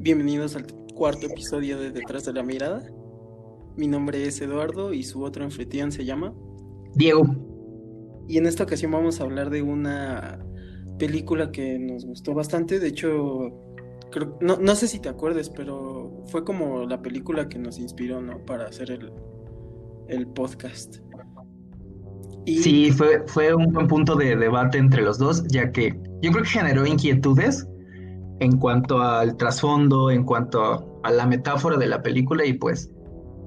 Bienvenidos al cuarto episodio de Detrás de la Mirada. Mi nombre es Eduardo y su otro anfitrión se llama Diego. Y en esta ocasión vamos a hablar de una película que nos gustó bastante. De hecho, no sé si te acuerdes, pero fue como la película que nos inspiró, ¿no? Para hacer el podcast. Y Sí, fue un buen punto de debate entre los dos, ya que yo creo que generó inquietudes en cuanto al trasfondo, en cuanto a la metáfora de la película y pues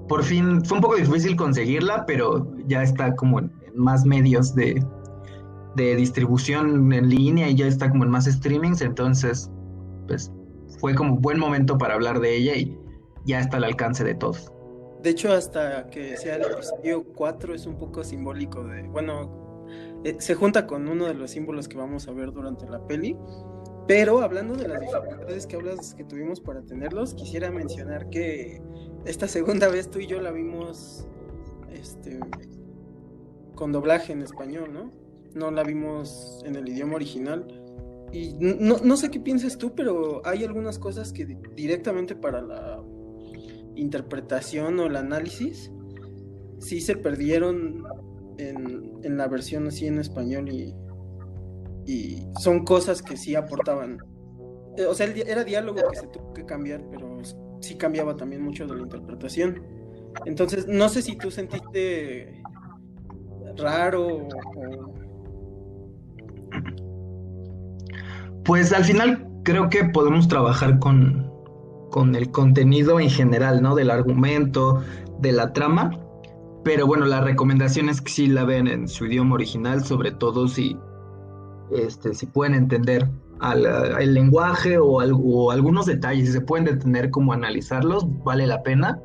por fin fue un poco difícil conseguirla, pero ya está como en más medios de distribución en línea y ya está como en más streamings, entonces pues fue como un buen momento para hablar de ella y ya está al alcance de todos. de hecho, hasta que sea el episodio 4 es un poco simbólico se junta con uno de los símbolos que vamos a ver durante la peli. Pero hablando de las dificultades que hablas que tuvimos para tenerlos, quisiera mencionar que esta segunda vez tú y yo la vimos con doblaje en español, ¿no? No la vimos en el idioma original. Y no sé qué piensas tú, pero hay algunas cosas que directamente para la interpretación o el análisis sí se perdieron en la versión así en español y son cosas que sí aportaban. O sea, era diálogo que se tuvo que cambiar, pero sí cambiaba también mucho de la interpretación. Entonces, no sé si tú sentiste raro o... Pues al final creo que podemos trabajar con el contenido en general, ¿no? Del argumento, de la trama. Pero bueno, la recomendación es que sí la vean en su idioma original, sobre todo si pueden entender el lenguaje o algunos detalles, si se pueden detener como analizarlos, vale la pena.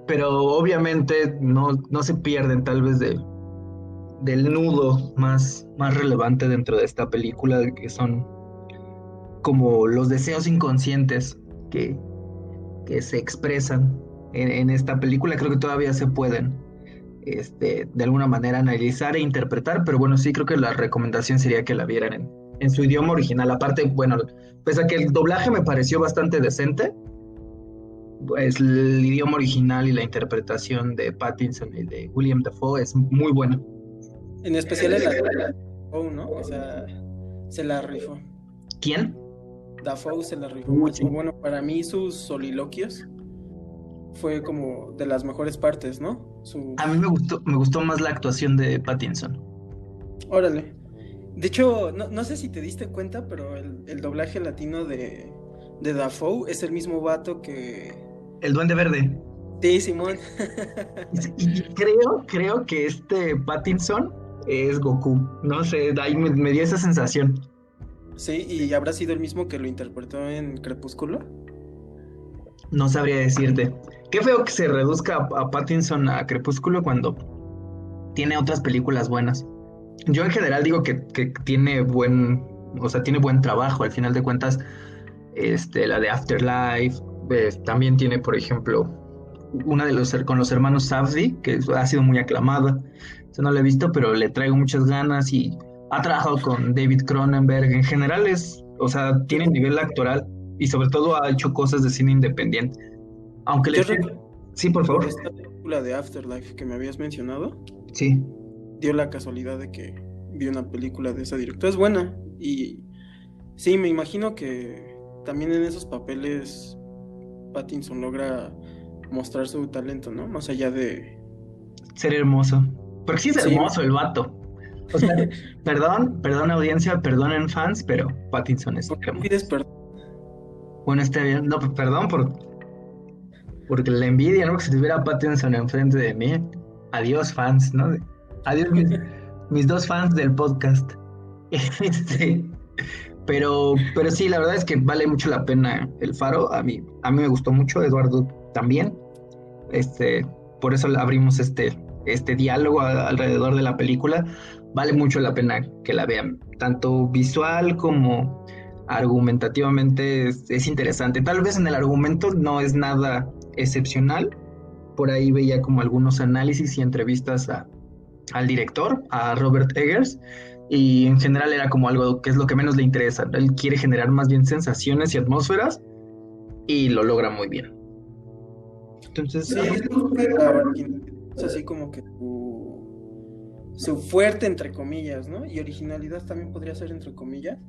Pero obviamente no se pierden tal vez del nudo más relevante dentro de esta película, que son como los deseos inconscientes que, que se expresan en esta película. Creo que todavía se pueden de alguna manera analizar e interpretar, pero bueno, sí creo que la recomendación sería que la vieran en su idioma original. Aparte, bueno, pese a que el doblaje me pareció bastante decente, pues el idioma original y la interpretación de Pattinson y de William Dafoe es muy buena. En especial el actor Dafoe, ¿no? O sea, se la rifó. ¿Quién? Dafoe se la rifó mucho. Sí. Bueno, para mí sus soliloquios fue como de las mejores partes, ¿no? A mí me gustó más la actuación de Pattinson. Órale. De hecho, no sé si te diste cuenta, pero el doblaje latino de Dafoe es el mismo vato que... El Duende Verde. Sí, Simón. Y creo que este Pattinson es Goku. No sé, ahí me dio esa sensación. Sí, y habrá sido el mismo que lo interpretó en Crepúsculo. No sabría decirte. Qué feo que se reduzca a Pattinson a Crepúsculo cuando tiene otras películas buenas. Yo en general digo que tiene buen trabajo. Al final de cuentas, la de Afterlife, también tiene, por ejemplo, una con los hermanos Safdie, que ha sido muy aclamada. Eso no la he visto, pero le traigo muchas ganas y ha trabajado con David Cronenberg. En general o sea, tiene nivel actoral y sobre todo ha hecho cosas de cine independiente. Aunque le Yo esté... recuerdo Sí, por por favor. esta película de Afterlife que me habías mencionado, Sí. dio la casualidad de que vi una película de esa directora. Es buena y sí, me imagino que también en esos papeles Pattinson logra mostrar su talento, ¿no? Más allá de... Ser hermoso. Porque sí es Sí, hermoso el vato. O sea, perdón audiencia, perdonen fans, pero Pattinson es ¿por qué hermoso. pides perdón? Bueno, está bien. No, perdón porque la envidia, ¿no? Que si tuviera Pattinson enfrente de mí. Adiós, fans, ¿no? Adiós, mis dos fans del podcast. Este, pero sí, la verdad es que vale mucho la pena El Faro. A mí me gustó mucho, Eduardo también. Este, por eso abrimos este diálogo alrededor de la película. Vale mucho la pena que la vean, tanto visual como argumentativamente es interesante. Tal vez en el argumento no es nada excepcional. Por ahí veía como algunos análisis y entrevistas al director, a Robert Eggers, y en general era como algo que es lo que menos le interesa. Él quiere generar más bien sensaciones y atmósferas y lo logra muy bien. Entonces, Sí, es así como que su fuerte, entre comillas, ¿no? Y originalidad también podría ser entre comillas,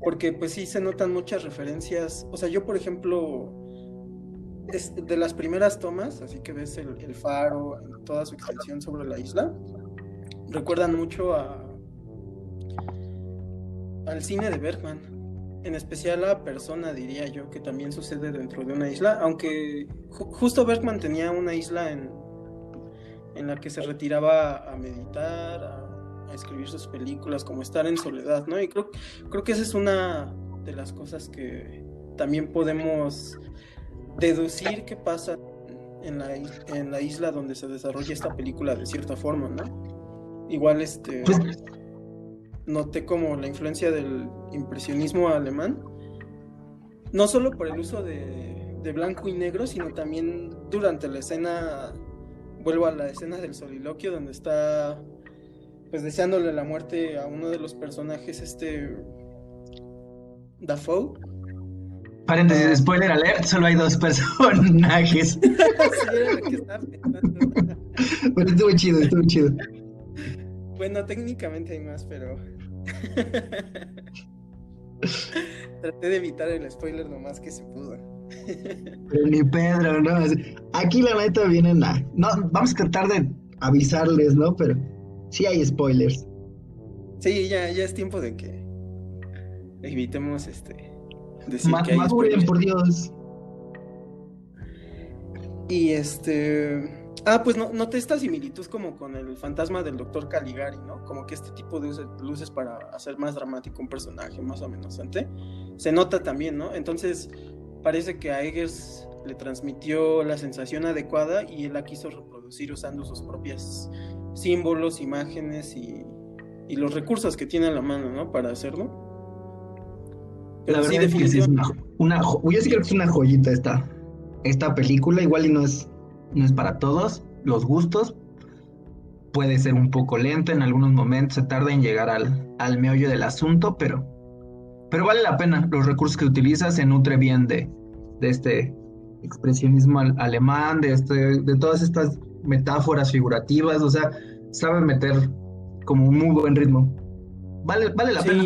porque pues sí se notan muchas referencias. O sea, yo por ejemplo, es de las primeras tomas, así que ves el faro en toda su extensión sobre la isla, recuerdan mucho al cine de Bergman, en especial a Persona, diría yo, que también sucede dentro de una isla, aunque justo Bergman tenía una isla en la que se retiraba a meditar, a escribir sus películas, como estar en soledad, ¿no? Y creo que esa es una de las cosas que también podemos deducir que pasa en la isla donde se desarrolla esta película de cierta forma, ¿no? Igual pues, noté como la influencia del impresionismo alemán, no solo por el uso de blanco y negro, sino también durante la escena, vuelvo a la escena del soliloquio, donde está pues deseándole la muerte a uno de los personajes, Dafoe. paréntesis, spoiler alert, solo hay dos personajes. Sí, era lo que estaba pensando. Pero estuvo chido, estuvo chido. Bueno, técnicamente hay más, pero traté de evitar el spoiler lo más que se pudo. Pero ni Pedro, ¿no? Aquí la neta vienen a... No, vamos a tratar de avisarles, ¿no? Pero sí hay spoilers. Sí, ya es tiempo de que evitemos decir que hay Maduren, spoilers. por Dios. Y pues noté esta similitud como con el fantasma del doctor Caligari, ¿no? Como que este tipo de luces para hacer más dramático un personaje más amenazante, se nota también, ¿no? Entonces parece que a Eggers le transmitió la sensación adecuada y él la quiso reproducir usando sus propios símbolos, imágenes y los recursos que tiene a la mano, ¿no? Para hacerlo. La Pero sí, verdad es que sí es definitivamente. yo sí creo que es una joyita esta película. Igual y no es para todos los gustos. Puede ser un poco lenta en algunos momentos, se tarda en llegar al meollo del asunto, pero vale la pena. Los recursos que utiliza se nutre bien de este expresionismo alemán, de todas estas metáforas figurativas, o sea, sabe meter como un muy buen ritmo. Vale la Sí, pena.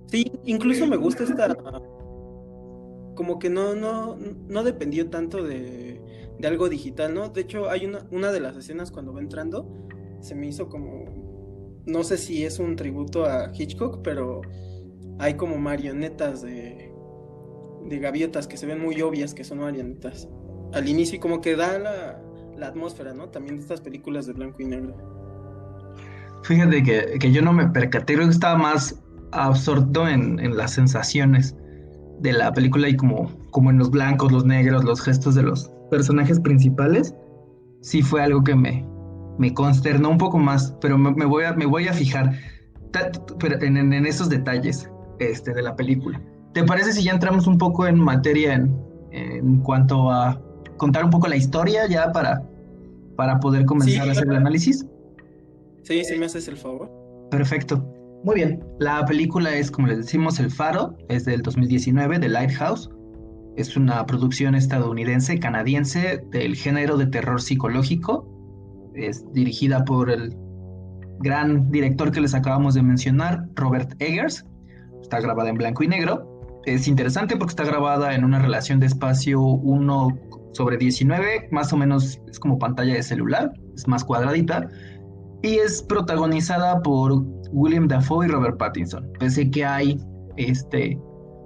sí, incluso me gusta como que no dependió tanto de algo digital, ¿no? De hecho, hay una de las escenas cuando va entrando, se me hizo como, no sé si es un tributo a Hitchcock, pero hay como marionetas de gaviotas que se ven muy obvias que son marionetas al inicio y como que da la atmósfera, ¿no? También de estas películas de blanco y negro. Fíjate que yo no me percaté, creo que estaba más absorto en las sensaciones de la película y como en los blancos, los negros, los gestos de los personajes principales. Sí fue algo que me consternó un poco más, pero me voy a fijar pero en esos detalles de la película. ¿Te parece si ya entramos un poco en materia en cuanto a contar un poco la historia ya para poder Sí, comenzar a hacer el análisis? sí, sí me haces el favor. Perfecto. Muy bien. La película es, como les decimos, El Faro, es del 2019, de Lighthouse. Es una producción estadounidense-canadiense del género de terror psicológico. Es dirigida por el gran director que les acabamos de mencionar, Robert Eggers. Está grabada en blanco y negro. Es interesante porque está grabada en una relación de espacio 1:19, más o menos es como pantalla de celular, es más cuadradita. Y es protagonizada por William Dafoe y Robert Pattinson. Pese que hay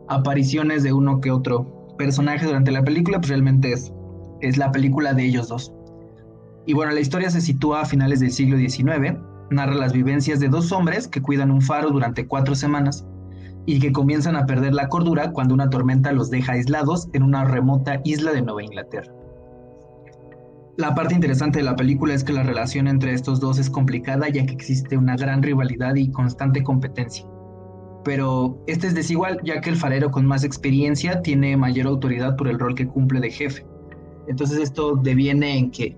apariciones de uno que otro personaje durante la película, pues realmente es la película de ellos dos. Y bueno, la historia se sitúa a finales del siglo XIX, narra las vivencias de dos hombres que cuidan un faro durante 4 semanas y que comienzan a perder la cordura cuando una tormenta los deja aislados en una remota isla de Nueva Inglaterra. La parte interesante de la película es que la relación entre estos dos es complicada, ya que existe una gran rivalidad y constante competencia. Pero este es desigual, ya que el farero con más experiencia tiene mayor autoridad por el rol que cumple de jefe. Entonces esto deviene en que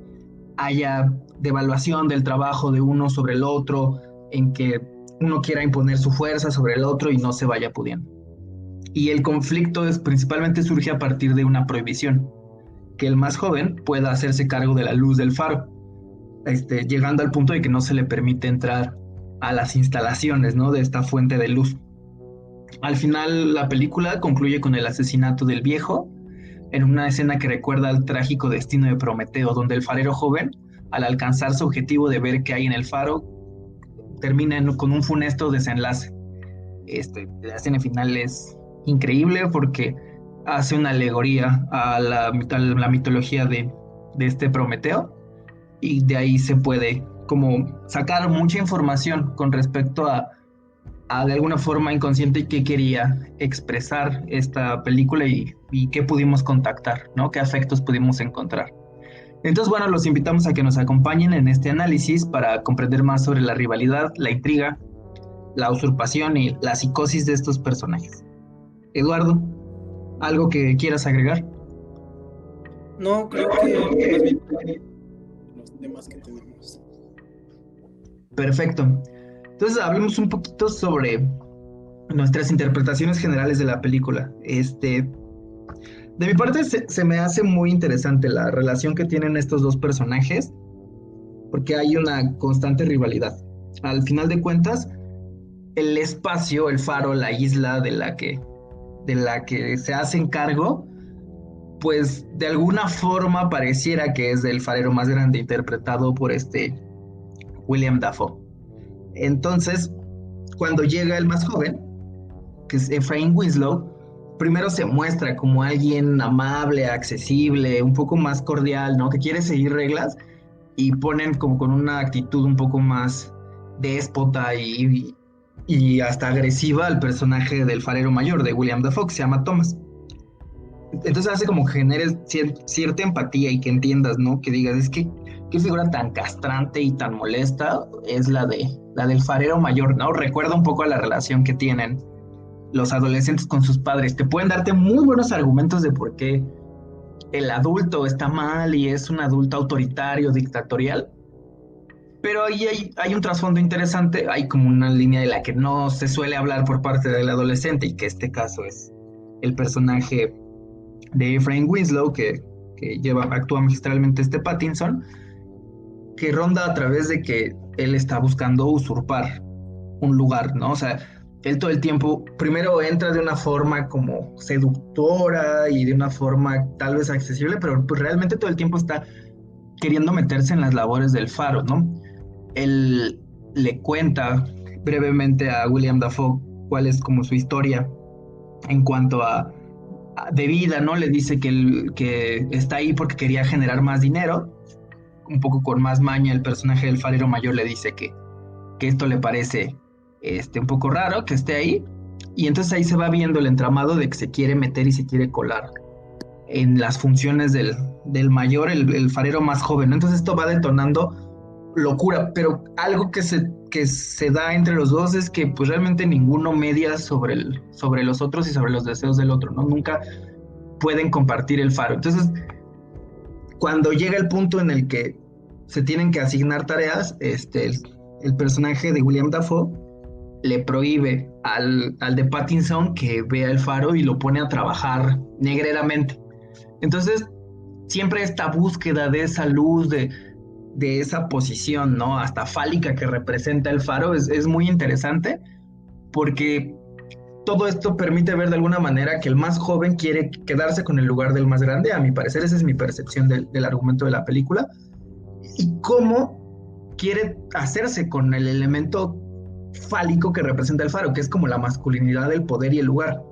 haya devaluación del trabajo de uno sobre el otro, en que uno quiera imponer su fuerza sobre el otro y no se vaya pudiendo. Y el conflicto principalmente surge a partir de una prohibición, que el más joven pueda hacerse cargo de la luz del faro, llegando al punto de que no se le permite entrar a las instalaciones, ¿no?, de esta fuente de luz. Al final, la película concluye con el asesinato del viejo, en una escena que recuerda al trágico destino de Prometeo, donde el farero joven, al alcanzar su objetivo de ver qué hay en el faro, termina con un funesto desenlace. La escena final es increíble porque hace una alegoría a la mitología de este Prometeo, y de ahí se puede como sacar mucha información con respecto a de alguna forma inconsciente qué quería expresar esta película y qué pudimos contactar, ¿no? Qué afectos pudimos encontrar. Entonces, bueno, los invitamos a que nos acompañen en este análisis para comprender más sobre la rivalidad, la intriga, la usurpación y la psicosis de estos personajes. Eduardo, ¿algo que quieras agregar? No, creo que más bien los temas que tenemos. Perfecto. Entonces, hablemos un poquito sobre nuestras interpretaciones generales de la película. De mi parte, se me hace muy interesante la relación que tienen estos dos personajes, porque hay una constante rivalidad. Al final de cuentas, el espacio, el faro, la isla de la que se hacen cargo, pues de alguna forma pareciera que es del farero más grande, interpretado por William Dafoe. Entonces, cuando llega el más joven, que es Efraín Winslow, primero se muestra como alguien amable, accesible, un poco más cordial, ¿no?, que quiere seguir reglas, y ponen como con una actitud un poco más déspota y hasta agresiva al personaje del farero mayor de William Dafoe, que se llama Thomas. Entonces hace como que generes cierta empatía y que entiendas, ¿no?, que digas, es que qué figura tan castrante y tan molesta es la del farero mayor, ¿no? Recuerda un poco a la relación que tienen los adolescentes con sus padres. Te pueden darte muy buenos argumentos de por qué el adulto está mal y es un adulto autoritario, dictatorial, pero ahí hay un trasfondo interesante. Hay como una línea de la que no se suele hablar por parte del adolescente, y que este caso es el personaje de Efraín Winslow, que actúa magistralmente Pattinson, que ronda a través de que él está buscando usurpar un lugar, ¿no? O sea, él todo el tiempo primero entra de una forma como seductora y de una forma tal vez accesible, pero pues realmente todo el tiempo está queriendo meterse en las labores del faro, ¿no? Él le cuenta brevemente a William Dafoe cuál es como su historia en cuanto de vida, ¿no? Le dice que está ahí porque quería generar más dinero, un poco con más maña. El personaje del farero mayor le dice que esto le parece un poco raro que esté ahí, y entonces ahí se va viendo el entramado de que se quiere meter y se quiere colar en las funciones del mayor, el farero más joven, ¿no? Entonces esto va detonando locura, pero algo que se da entre los dos es que pues realmente ninguno media sobre los otros y sobre los deseos del otro, ¿no? Nunca pueden compartir el faro. Entonces, cuando llega el punto en el que se tienen que asignar tareas, el personaje de William Dafoe le prohíbe al de Pattinson que vea el faro y lo pone a trabajar negreramente. Entonces, siempre esta búsqueda de esa luz, de esa posición, ¿no?, hasta fálica, que representa el faro, es muy interesante, porque todo esto permite ver de alguna manera que el más joven quiere quedarse con el lugar del más grande. A mi parecer, esa es mi percepción del argumento de la película, y cómo quiere hacerse con el elemento fálico que representa el faro, que es como la masculinidad, el poder y el lugar.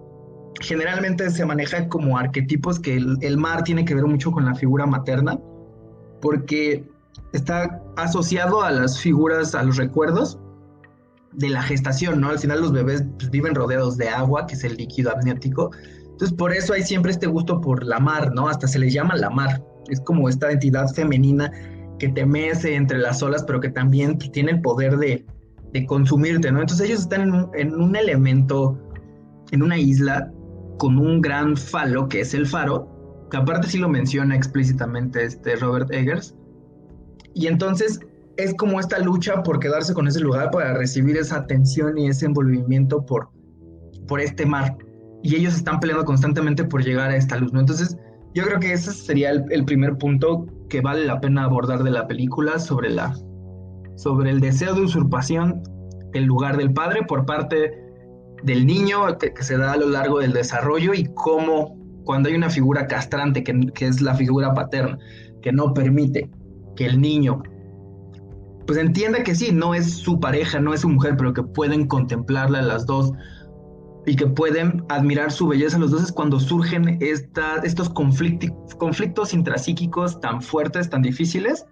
Generalmente se maneja como arquetipos que el mar tiene que ver mucho con la figura materna, porque está asociado a las figuras, a los recuerdos de la gestación, ¿no? Al final los bebés pues viven rodeados de agua, que es el líquido amniótico. Entonces por eso hay siempre este gusto por la mar, ¿no? Hasta se les llama la mar. Es como esta entidad femenina que te mece entre las olas, pero que también tiene el poder de consumirte, ¿no? Entonces ellos están en un elemento, en una isla, con un gran falo, que es el faro, que aparte sí lo menciona explícitamente Robert Eggers. Y entonces es como esta lucha por quedarse con ese lugar, para recibir esa atención y ese envolvimiento por este mar. y ellos están peleando constantemente por llegar a esta luz, ¿no? Entonces, yo creo que ese sería el primer punto que vale la pena abordar de la película sobre el deseo de usurpación del lugar del padre por parte del niño que se da a lo largo del desarrollo y cómo cuando hay una figura castrante que es la figura paterna, que no permite que el niño pues entienda que sí, no es su pareja, no es su mujer, pero que pueden contemplarla las dos y que pueden admirar su belleza los dos, es cuando surgen estos conflictos intrapsíquicos tan fuertes, tan difíciles,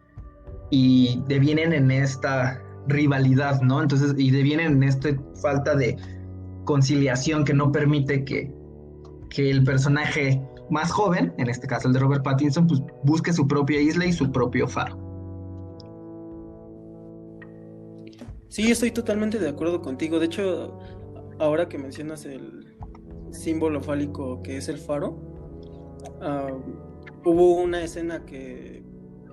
y devienen en esta rivalidad, ¿no? Entonces, y devienen en esta falta de conciliación que no permite que el personaje más joven, en este caso el de Robert Pattinson, pues busque su propia isla y su propio faro. Sí, estoy totalmente de acuerdo contigo. De hecho, ahora que mencionas el símbolo fálico que es el faro, hubo una escena que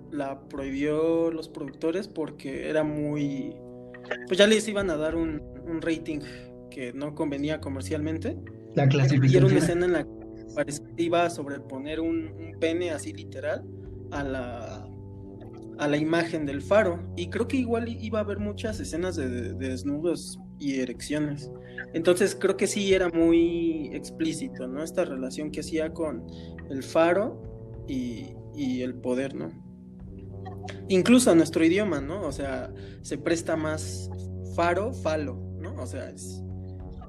la prohibió los productores porque era muy... Pues ya les iban a dar un rating que no convenía comercialmente. La clasificación. Y era una escena en la que parecía que iba a sobreponer un pene así literal a la imagen del faro, y creo que igual iba a haber muchas escenas de desnudos y erecciones, entonces creo que sí era muy explícito, ¿no? Esta relación que hacía con el faro y el poder, ¿no? Incluso a nuestro idioma, ¿no? O sea, se presta más faro, falo, ¿no? O sea,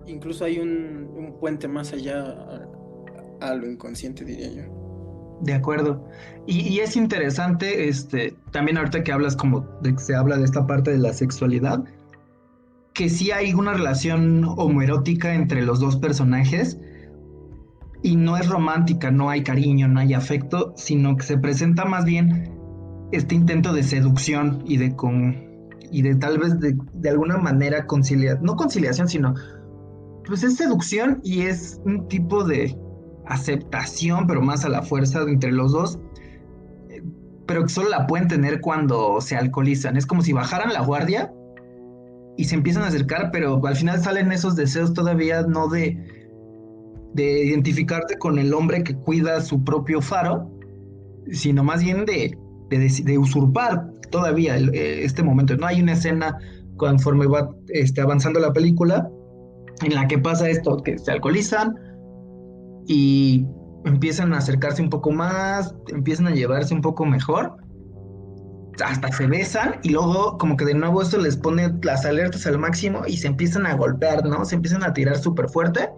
incluso hay un puente más allá a lo inconsciente, diría yo. De acuerdo. Y es interesante, también ahorita que hablas como de que se habla de esta parte de la sexualidad, que sí hay una relación homoerótica entre los dos personajes y no es romántica, no hay cariño, no hay afecto, sino que se presenta más bien este intento de seducción y de tal vez de alguna manera no conciliación, sino pues es seducción y es un tipo de aceptación, pero más a la fuerza entre los dos, pero que solo la pueden tener cuando se alcoholizan. Es como si bajaran la guardia y se empiezan a acercar, pero al final salen esos deseos todavía no de identificarte con el hombre que cuida su propio faro, sino más bien de usurpar todavía este momento. No hay una escena conforme va avanzando la película en la que pasa esto, que se alcoholizan y empiezan a acercarse un poco más, empiezan a llevarse un poco mejor, hasta se besan y luego como que de nuevo esto les pone las alertas al máximo y se empiezan a golpear, ¿no? Se empiezan a tirar súper fuerte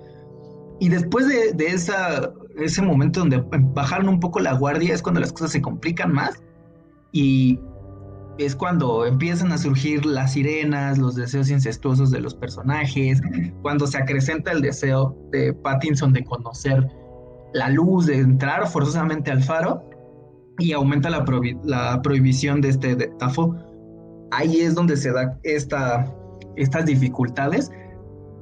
y después de ese momento donde bajaron un poco la guardia es cuando las cosas se complican más y es cuando empiezan a surgir las sirenas, los deseos incestuosos de los personajes, cuando se acrecenta el deseo de Pattinson de conocer la luz, de entrar forzosamente al faro, y aumenta la prohibición de Dafoe. Ahí es donde se da estas dificultades,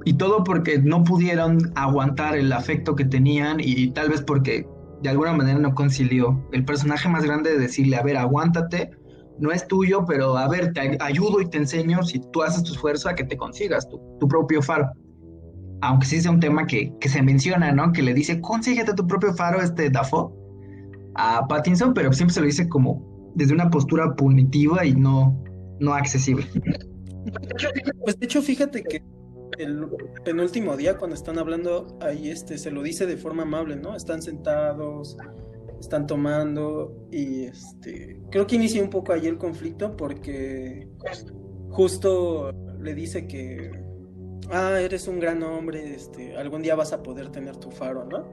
y todo porque no pudieron aguantar el afecto que tenían, y tal vez porque de alguna manera no concilió el personaje más grande de decirle, a ver, aguántate, no es tuyo, pero a ver, te ayudo y te enseño si tú haces tu esfuerzo a que te consigas tu propio faro. Aunque sí sea un tema que se menciona, ¿no? Que le dice, consíguete tu propio faro, Dafoe, a Pattinson, pero siempre se lo dice como desde una postura punitiva y no accesible. Pues de hecho, fíjate que el penúltimo día, cuando están hablando, ahí se lo dice de forma amable, ¿no? Están sentados, están tomando y creo que inicia un poco ahí el conflicto porque justo le dice que eres un gran hombre, algún día vas a poder tener tu faro, ¿no?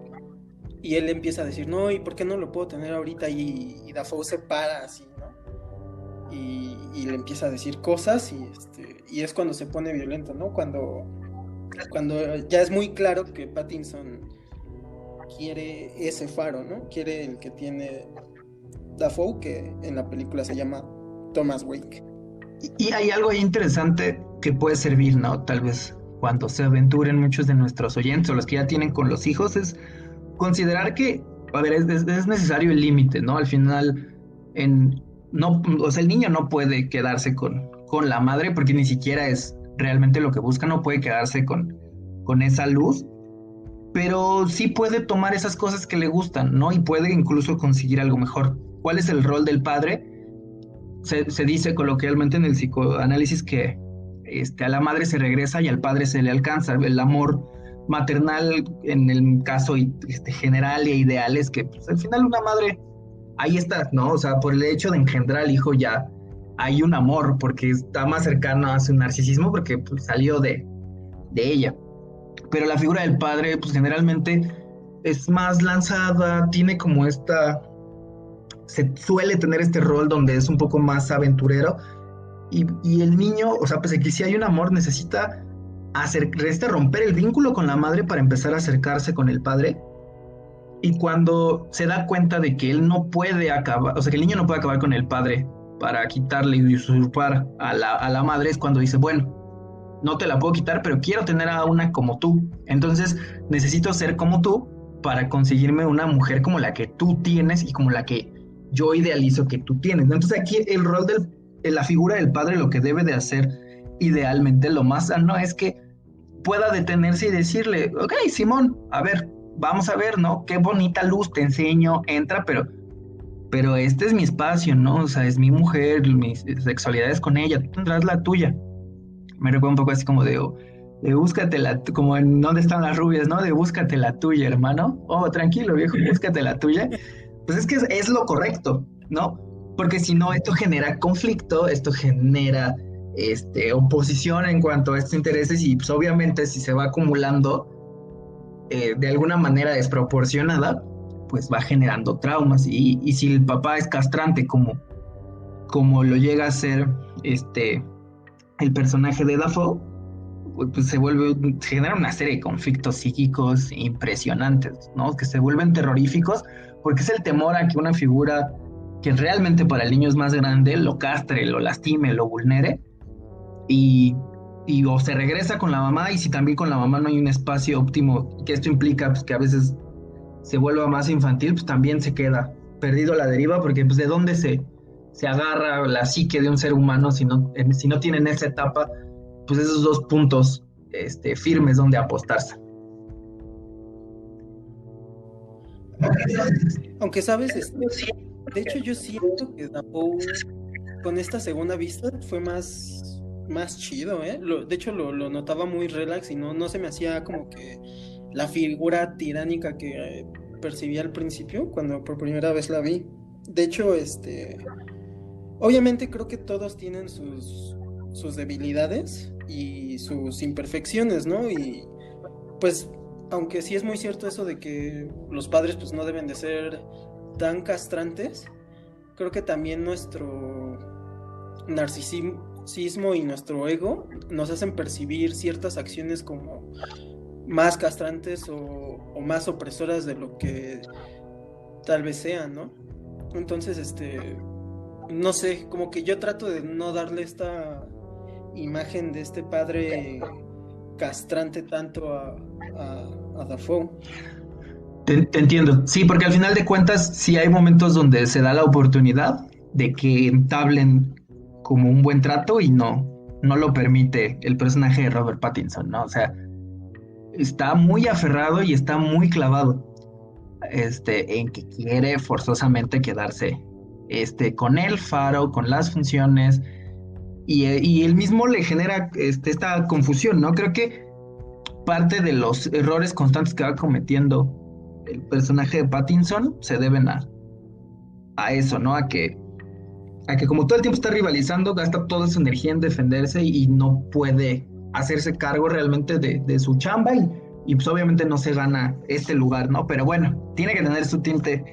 Y él empieza a decir, no, ¿y por qué no lo puedo tener ahorita? Y Dafoe se para así, ¿no? Y le empieza a decir cosas y es cuando se pone violento, ¿no? Cuando ya es muy claro que Pattinson quiere ese faro, ¿no? Quiere el que tiene Dafoe, que en la película se llama Thomas Wake. Y hay algo ahí interesante que puede servir, ¿no? Tal vez cuando se aventuren muchos de nuestros oyentes o los que ya tienen con los hijos, es considerar que, a ver, es necesario el límite, ¿no? Al final, o sea, el niño no puede quedarse con la madre porque ni siquiera es realmente lo que busca, no puede quedarse con esa luz, pero sí puede tomar esas cosas que le gustan, ¿no? Y puede incluso conseguir algo mejor. ¿Cuál es el rol del padre? Se dice coloquialmente en el psicoanálisis que a la madre se regresa y al padre se le alcanza. El amor maternal, en el caso general e ideal, es que pues, al final una madre, ahí está, ¿no? O sea, por el hecho de engendrar al hijo ya hay un amor, porque está más cercano a su narcisismo, porque pues, salió de ella. Pero la figura del padre, pues generalmente es más lanzada, tiene como se suele tener este rol donde es un poco más aventurero y el niño, o sea, pues que si hay un amor, necesita romper el vínculo con la madre para empezar a acercarse con el padre. Y cuando se da cuenta de que él no puede acabar, o sea, que el niño no puede acabar con el padre para quitarle y usurpar a la madre, es cuando dice, bueno, no te la puedo quitar, pero quiero tener a una como tú. Entonces necesito ser como tú para conseguirme una mujer como la que tú tienes y como la que yo idealizo que tú tienes. Entonces aquí el rol la figura del padre, lo que debe de hacer idealmente, lo más sano es que pueda detenerse y decirle, ok, Simón, a ver, vamos a ver, ¿no? Qué bonita luz te enseño, entra, pero este es mi espacio, ¿no? O sea, es mi mujer, mi sexualidad es con ella, tú tendrás la tuya. Me recuerda un poco así como de búscate como en ¿dónde están las rubias, no? De búscate la tuya, hermano. Oh, tranquilo, viejo, búscate la tuya. Pues es que es lo correcto, ¿no? Porque si no, esto genera conflicto, esto genera oposición en cuanto a estos intereses y pues obviamente si se va acumulando de alguna manera desproporcionada, pues va generando traumas y si el papá es castrante como lo llega a ser el personaje de Dafoe, pues se genera una serie de conflictos psíquicos impresionantes, ¿no? Que se vuelven terroríficos porque es el temor a que una figura que realmente para el niño es más grande lo castre, lo lastime, lo vulnere y o se regresa con la mamá y si también con la mamá no hay un espacio óptimo, que esto implica pues, que a veces se vuelva más infantil, pues también se queda perdido a la deriva porque pues de dónde se agarra la psique de un ser humano si no tienen esa etapa, pues esos dos puntos firmes donde apostarse. Aunque sabes, de hecho yo siento que Dafoe con esta segunda vista fue más chido, ¿eh? De hecho lo notaba muy relax y no se me hacía como que la figura tiránica que percibí al principio cuando por primera vez la vi. De hecho, obviamente creo que todos tienen sus debilidades y sus imperfecciones, ¿no? Y pues, aunque sí es muy cierto eso de que los padres pues no deben de ser tan castrantes, creo que también nuestro narcisismo y nuestro ego nos hacen percibir ciertas acciones como más castrantes o más opresoras de lo que tal vez sean, ¿no? Entonces, no sé, como que yo trato de no darle esta imagen de este padre castrante tanto a Dafoe. Te entiendo, sí, porque al final de cuentas sí hay momentos donde se da la oportunidad de que entablen como un buen trato y no lo permite el personaje de Robert Pattinson, ¿no? O sea, está muy aferrado y está muy clavado en que quiere forzosamente quedarse con el faro, con las funciones y él mismo le genera esta confusión, ¿no? Creo que parte de los errores constantes que va cometiendo el personaje de Pattinson se deben a eso, ¿no? A que como todo el tiempo está rivalizando, gasta toda su energía en defenderse y no puede hacerse cargo realmente de su chamba y pues obviamente no se gana este lugar, ¿no? Pero bueno, tiene que tener su tinte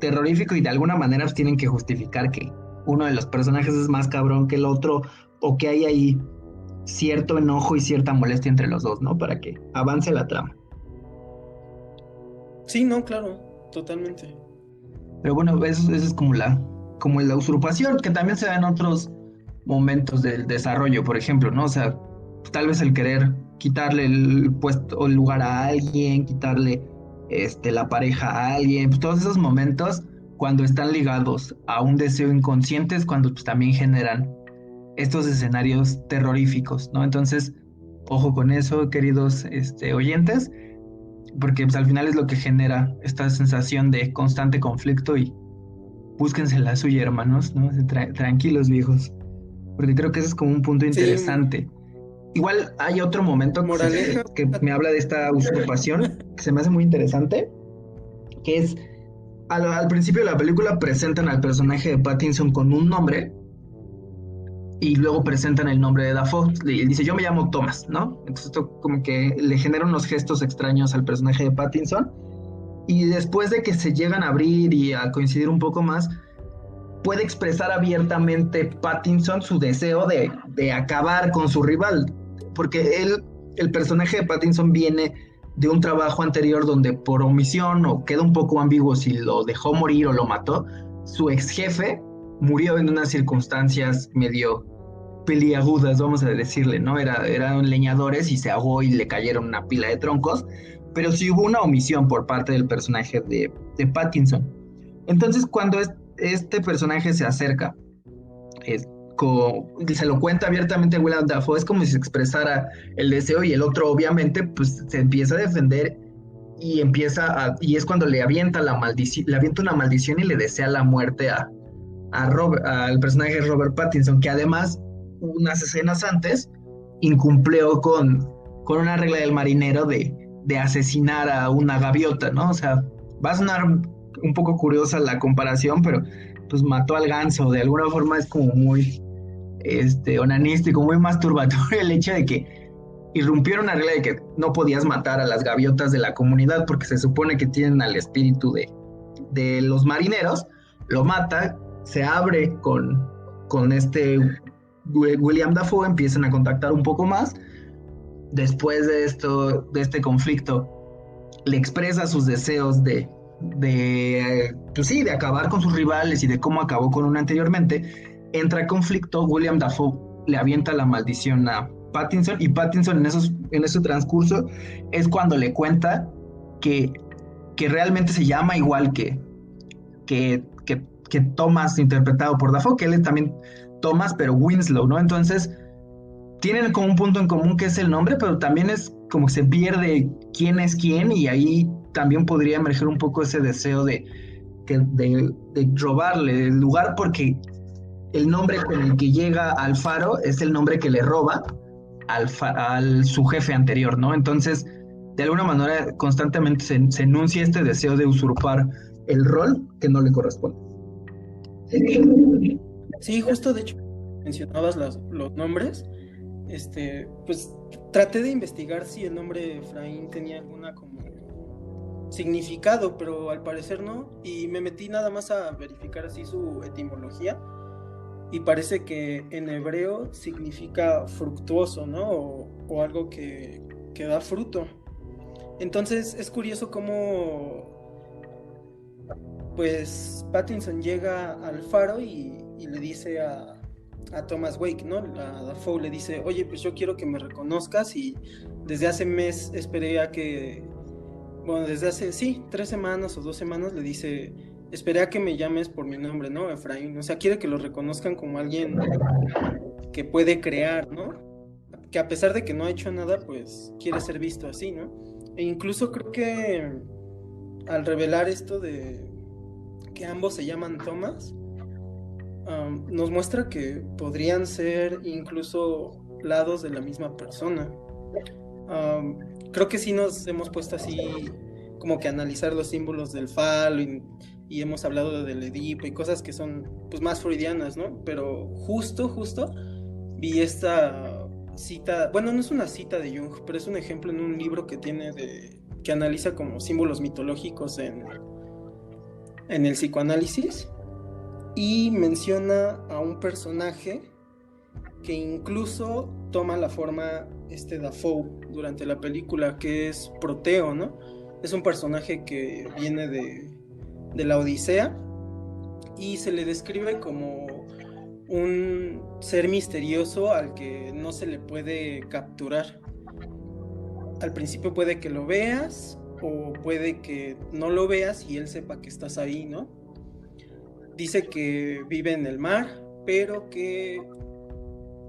terrorífico y de alguna manera pues tienen que justificar que uno de los personajes es más cabrón que el otro o que hay ahí cierto enojo y cierta molestia entre los dos, ¿no? Para que avance la trama. Sí, no, claro, totalmente. Pero bueno, eso es como la usurpación, que también se da en otros momentos del desarrollo, por ejemplo, ¿no? O sea, tal vez el querer quitarle el puesto o el lugar a alguien, quitarle la pareja a alguien, pues todos esos momentos cuando están ligados a un deseo inconsciente es cuando pues, también generan estos escenarios terroríficos, ¿no? Entonces, ojo con eso, queridos oyentes. porque pues, al final es lo que genera esta sensación de constante conflicto y búsquense la suya, hermanos, ¿no? Tranquilos, viejos, porque creo que ese es como un punto Sí, interesante. Igual hay otro momento moraleja. que me habla de esta usurpación, que se me hace muy interesante, que es al principio de la película presentan al personaje de Pattinson con un nombre y luego presentan el nombre de Dafoe. Y dice, yo me llamo Thomas, ¿no? Entonces esto como que le genera unos gestos extraños al personaje de Pattinson. Y después de que se llegan a abrir y a coincidir un poco más, puede expresar abiertamente Pattinson su deseo de acabar con su rival. Porque el personaje de Pattinson viene de un trabajo anterior donde por omisión o queda un poco ambiguo si lo dejó morir o lo mató, su ex jefe murió en unas circunstancias medio peliagudas, vamos a decirle, ¿no? Eran leñadores y se ahogó y le cayeron una pila de troncos, pero sí hubo una omisión por parte del personaje de Pattinson. Entonces, cuando este personaje se acerca, se lo cuenta abiertamente a Willem Dafoe, es como si se expresara el deseo y el otro obviamente pues se empieza a defender y es cuando le avienta le avienta una maldición y le desea la muerte al personaje de Robert Pattinson, que además unas escenas antes incumplió con una regla del marinero de asesinar a una gaviota, ¿no? O sea, va a sonar un poco curiosa la comparación, pero pues mató al ganso, de alguna forma es como muy onanístico, muy masturbatorio el hecho de que irrumpieron una regla de que no podías matar a las gaviotas de la comunidad porque se supone que tienen al espíritu de los marineros, lo mata, se abre con William Dafoe, empiezan a contactar un poco más. Después de este conflicto, le expresa sus deseos pues sí, de acabar con sus rivales y de cómo acabó con uno anteriormente. Entra en conflicto, William Dafoe le avienta la maldición a Pattinson y Pattinson en ese transcurso es cuando le cuenta que realmente se llama igual que, que Thomas interpretado por Dafoe, que él es también Thomas, pero Winslow, ¿no? Entonces tienen como un punto en común que es el nombre, pero también es como que se pierde quién es quién y ahí también podría emerger un poco ese deseo de robarle el lugar porque el nombre con el que llega al faro es el nombre que le roba su jefe anterior, ¿no? Entonces, de alguna manera, constantemente se enuncia este deseo de usurpar el rol que no le corresponde. Sí, justo de hecho mencionabas los nombres. Pues traté de investigar si el nombre Efraín tenía alguna como significado, pero al parecer no, y me metí nada más a verificar así su etimología y parece que en hebreo significa fructuoso, ¿no? O algo que da fruto. Entonces es curioso cómo pues Pattinson llega al faro y le dice a Thomas Wake, ¿no? A Dafoe le dice, oye, pues yo quiero que me reconozcas y desde hace mes esperé a que, bueno, desde hace, sí, 3 semanas o 2 semanas le dice, esperé a que me llames por mi nombre, ¿no? Efraín, o sea, quiere que lo reconozcan como alguien que puede crear, ¿no? Que a pesar de que no ha hecho nada, pues quiere ser visto así, ¿no? E incluso creo que al revelar esto de que ambos se llaman Thomas, nos muestra que podrían ser incluso lados de la misma persona. Creo que sí nos hemos puesto así como que a analizar los símbolos del falo y hemos hablado del Edipo y cosas que son pues más freudianas, ¿no? Pero justo vi esta cita, bueno, no es una cita de Jung, pero es un ejemplo en un libro que tiene que analiza como símbolos mitológicos en el psicoanálisis. Y menciona a un personaje que incluso toma la forma Dafoe durante la película, que es Proteo, ¿no? Es un personaje que viene de la Odisea y se le describe como un ser misterioso al que no se le puede capturar. Al principio puede que lo veas o puede que no lo veas y él sepa que estás ahí, ¿no? Dice que vive en el mar, pero que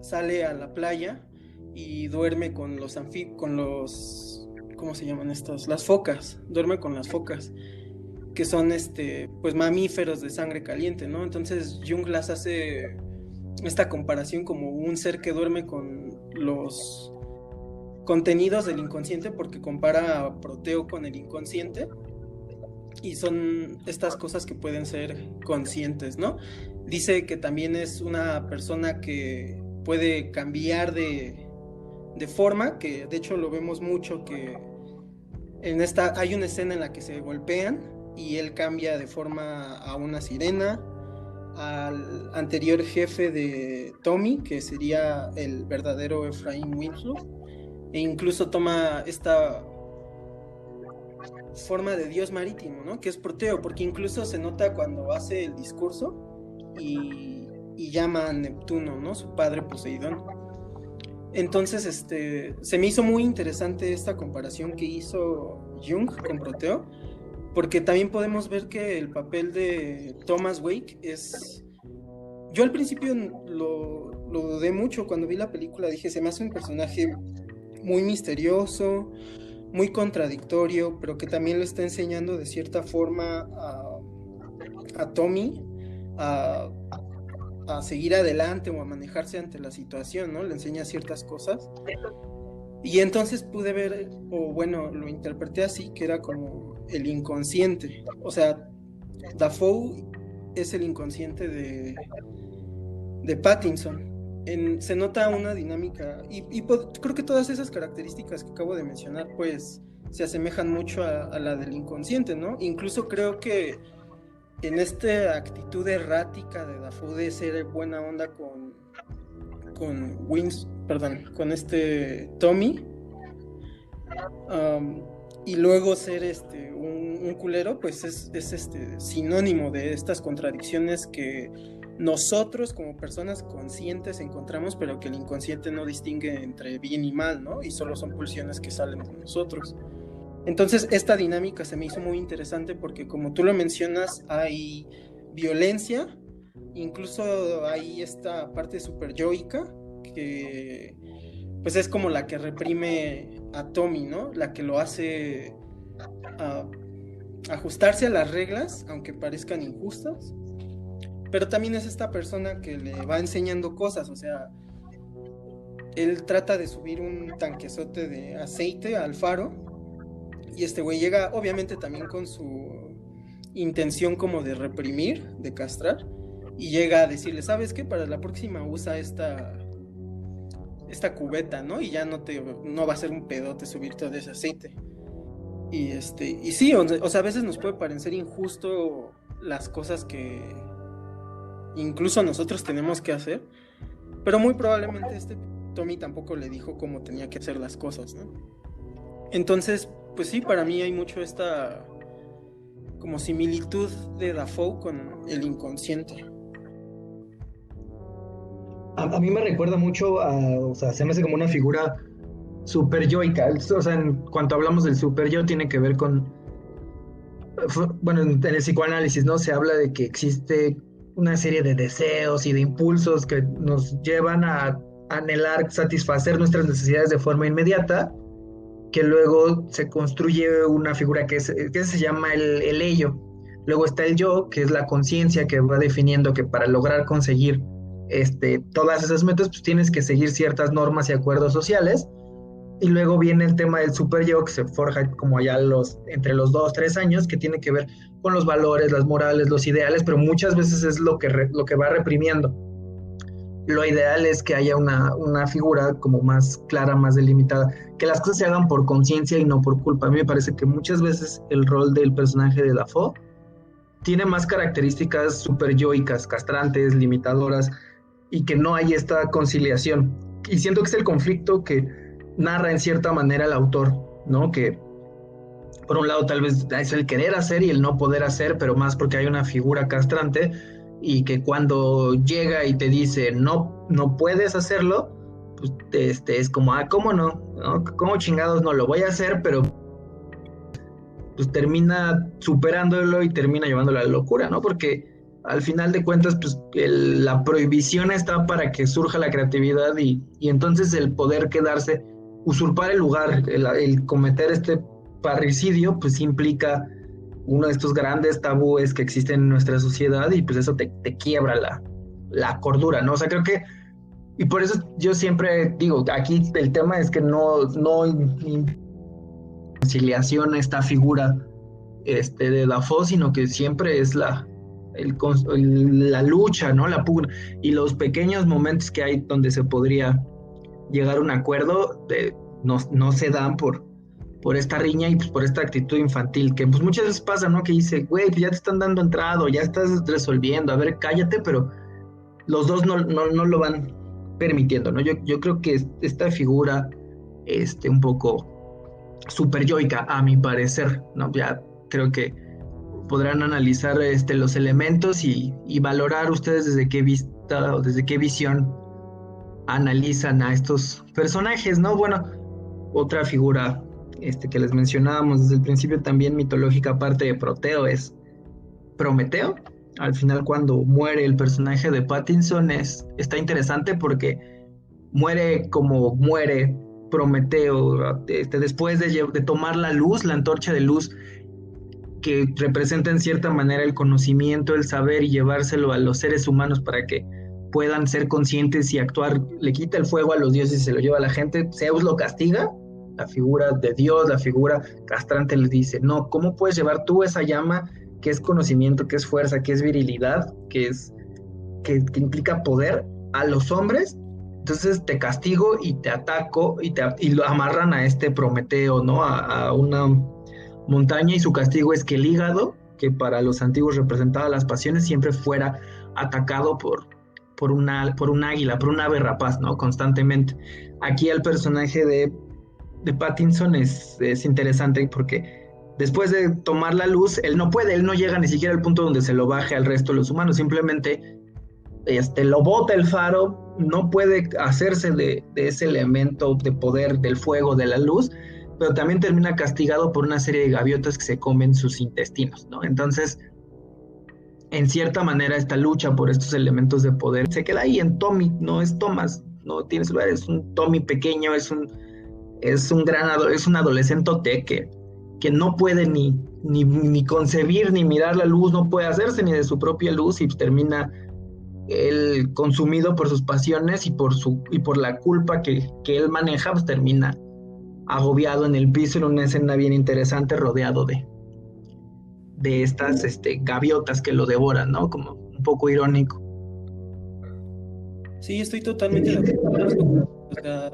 sale a la playa y duerme con ¿cómo se llaman estos? Las focas, duerme con las focas, que son pues mamíferos de sangre caliente, ¿no? Entonces Jung las hace esta comparación como un ser que duerme con los contenidos del inconsciente, porque compara a Proteo con el inconsciente, y son estas cosas que pueden ser conscientes, ¿no? Dice que también es una persona que puede cambiar de forma, que de hecho lo vemos mucho, que hay una escena en la que se golpean y él cambia de forma a una sirena, al anterior jefe de Tommy, que sería el verdadero Efraín Winslow, e incluso toma esta forma de dios marítimo, ¿no? Que es Proteo, porque incluso se nota cuando hace el discurso y llama a Neptuno, ¿no? Su padre Poseidón. Entonces, se me hizo muy interesante esta comparación que hizo Jung con Proteo, porque también podemos ver que el papel de Thomas Wake es... Yo al principio lo dudé mucho cuando vi la película, dije, se me hace un personaje muy misterioso, muy contradictorio, pero que también le está enseñando de cierta forma a Tommy a seguir adelante o a manejarse ante la situación, ¿no? Le enseña ciertas cosas. Y entonces pude ver, o bueno, lo interpreté así, que era como el inconsciente. O sea, Dafoe es el inconsciente de Pattinson. Se nota una dinámica, y creo que todas esas características que acabo de mencionar, pues, se asemejan mucho a la del inconsciente, ¿no? Incluso creo que en esta actitud errática de Dafoe de ser buena onda con Tommy, y luego ser un culero, pues es sinónimo de estas contradicciones que nosotros como personas conscientes encontramos, pero que el inconsciente no distingue entre bien y mal, ¿no? Y solo son pulsiones que salen de nosotros. Entonces esta dinámica se me hizo muy interesante porque, como tú lo mencionas, hay violencia, incluso hay esta parte superyoica que pues es como la que reprime a Tommy, ¿no? La que lo hace ajustarse a las reglas, aunque parezcan injustas, pero también es esta persona que le va enseñando cosas. O sea, él trata de subir un tanquezote de aceite al faro, y este güey llega obviamente también con su intención como de reprimir, de castrar, y llega a decirle, ¿sabes qué? Para la próxima usa esta cubeta, ¿no? Y ya no va a ser un pedote subir todo ese aceite. Y sí, o sea, a veces nos puede parecer injusto las cosas que incluso nosotros tenemos que hacer, pero muy probablemente Tommy tampoco le dijo cómo tenía que hacer las cosas, ¿no? Entonces, pues sí, para mí hay mucho esta como similitud de Dafoe con el inconsciente. A mí me recuerda mucho o sea, se me hace como una figura super yoica. O sea, en cuanto hablamos del super yo, tiene que ver con, bueno, en el psicoanálisis, ¿no? Se habla de que existe una serie de deseos y de impulsos que nos llevan a anhelar satisfacer nuestras necesidades de forma inmediata, que luego se construye una figura que se llama el ello. Luego está el yo, que es la conciencia que va definiendo que para lograr conseguir todas esas metas, pues tienes que seguir ciertas normas y acuerdos sociales. Y luego viene el tema del super yo, que se forja como ya entre los 2-3 años, que tiene que ver con los valores, las morales, los ideales, pero muchas veces es lo que va reprimiendo. Lo ideal es que haya una figura como más clara, más delimitada, que las cosas se hagan por conciencia y no por culpa. A mí me parece que muchas veces el rol del personaje de Dafoe tiene más características super yoicas, castrantes, limitadoras, y que no hay esta conciliación. Y siento que es el conflicto que narra en cierta manera el autor, ¿no? Que por un lado tal vez es el querer hacer y el no poder hacer, pero más porque hay una figura castrante, y que cuando llega y te dice no puedes hacerlo, pues es como, ¿cómo no? ¿Cómo chingados no lo voy a hacer? Pero pues termina superándolo y termina llevándolo a la locura, ¿no? Porque al final de cuentas, pues la prohibición está para que surja la creatividad, y entonces el poder quedarse usurpar el lugar, el cometer este parricidio, pues implica uno de estos grandes tabúes que existen en nuestra sociedad y pues eso te quiebra la cordura, ¿no? O sea, creo que, y por eso yo siempre digo, aquí el tema es que no conciliación a esta figura de Dafoe, sino que siempre es la lucha, ¿no? La pugna y los pequeños momentos que hay donde se podría llegar a un acuerdo no se dan por esta riña y pues por esta actitud infantil, que pues muchas veces pasa, ¿no? Que dice, güey, pues ya te están dando entrada, ya estás resolviendo, a ver, cállate, pero los dos no lo van permitiendo, ¿no? Yo creo que esta figura, un poco super yoica, a mi parecer, ¿no? Ya creo que podrán analizar los elementos y valorar ustedes desde qué vista o desde qué visión analizan a estos personajes, ¿no? Bueno, otra figura que les mencionábamos desde el principio también mitológica, aparte de Proteo, es Prometeo. Al final, cuando muere el personaje de Pattinson, está interesante porque muere como muere Prometeo, después de tomar la luz, la antorcha de luz, que representa en cierta manera el conocimiento, el saber y llevárselo a los seres humanos para que puedan ser conscientes y actuar. Le quita el fuego a los dioses y se lo lleva a la gente. Zeus lo castiga, la figura de Dios, la figura castrante le dice, no, ¿cómo puedes llevar tú esa llama que es conocimiento, que es fuerza, que es virilidad, que implica poder a los hombres? Entonces te castigo y te ataco y lo amarran a este Prometeo, ¿no? A una montaña, y su castigo es que el hígado, que para los antiguos representaba las pasiones, siempre fuera atacado por un águila, por un ave rapaz, ¿no? Constantemente. Aquí el personaje de Pattinson es interesante porque después de tomar la luz, él no llega ni siquiera al punto donde se lo baje al resto de los humanos, simplemente lo bota el faro, no puede hacerse de ese elemento de poder del fuego, de la luz, pero también termina castigado por una serie de gaviotas que se comen sus intestinos, ¿no? Entonces, en cierta manera, esta lucha por estos elementos de poder se queda ahí en Tommy, no es Thomas, no tiene lugar, es un Tommy pequeño, es un adolescente que no puede ni concebir, ni mirar la luz, no puede hacerse ni de su propia luz, y termina él consumido por sus pasiones y por la culpa que él maneja, pues termina agobiado en el piso en una escena bien interesante, rodeado de estas gaviotas que lo devoran, ¿no? Como un poco irónico. Sí, estoy totalmente de acuerdo. O sea,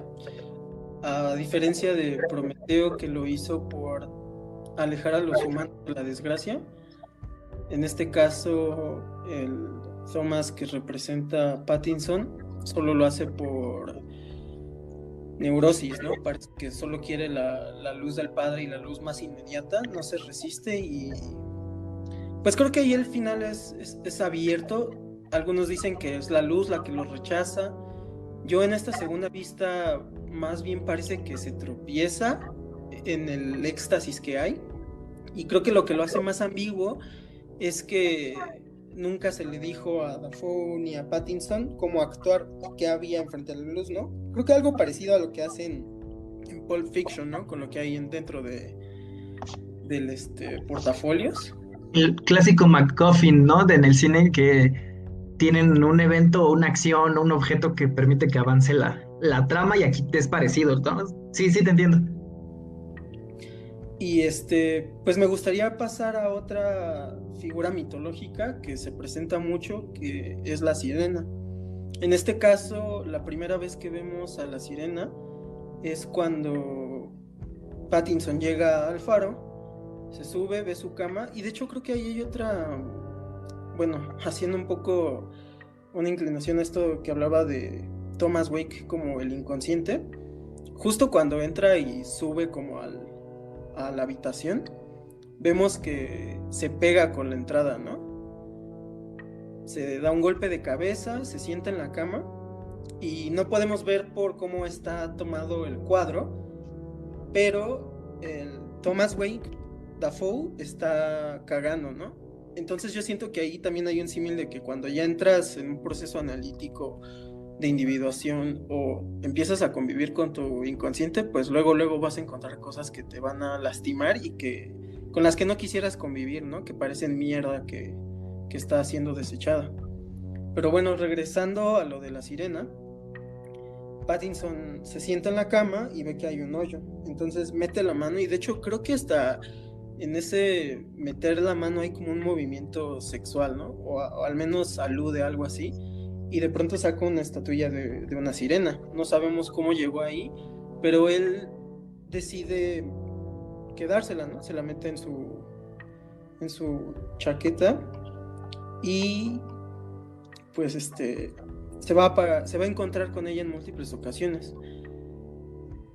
a diferencia de Prometeo, que lo hizo por alejar a los humanos de la desgracia, en este caso el Thomas que representa a Pattinson solo lo hace por neurosis, ¿no? Parece que solo quiere la luz del padre y la luz más inmediata, no se resiste, y pues creo que ahí el final es abierto. Algunos dicen que es la luz la que lo rechaza. Yo en esta segunda vista más bien parece que se tropieza en el éxtasis que hay, y creo que lo que lo hace más ambiguo es que nunca se le dijo a Dafoe ni a Pattinson cómo actuar o qué había enfrente de la luz, ¿no? Creo que algo parecido a lo que hacen en Pulp Fiction, ¿no? Con lo que hay dentro del portafolios. El clásico MacGuffin, ¿no? En el cine, que tienen un evento, una acción, un objeto que permite que avance la trama, y aquí es parecido, ¿no? Sí, te entiendo. Y pues me gustaría pasar a otra figura mitológica que se presenta mucho, que es la sirena. En este caso, la primera vez que vemos a la sirena es cuando Pattinson llega al faro, se sube, ve su cama, y de hecho creo que ahí hay otra, bueno, haciendo un poco una inclinación a esto que hablaba de Thomas Wake como el inconsciente. Justo cuando entra y sube como a la habitación, vemos que se pega con la entrada, ¿no? Se da un golpe de cabeza, se sienta en la cama, y no podemos ver por cómo está tomado el cuadro, pero el Thomas Wake, Dafoe, está cagando, ¿no? Entonces yo siento que ahí también hay un símil de que cuando ya entras en un proceso analítico de individuación o empiezas a convivir con tu inconsciente, pues luego vas a encontrar cosas que te van a lastimar y que con las que no quisieras convivir, ¿no? Que parecen mierda que está siendo desechada. Pero bueno, regresando a lo de la sirena, Pattinson se sienta en la cama y ve que hay un hoyo. Entonces mete la mano y de hecho creo que hasta en ese meter la mano hay como un movimiento sexual, ¿no? O al menos alude a algo así. Y de pronto saca una estatuilla de una sirena. No sabemos cómo llegó ahí, pero él decide quedársela, ¿no? Se la mete en su chaqueta y pues se va a encontrar con ella en múltiples ocasiones.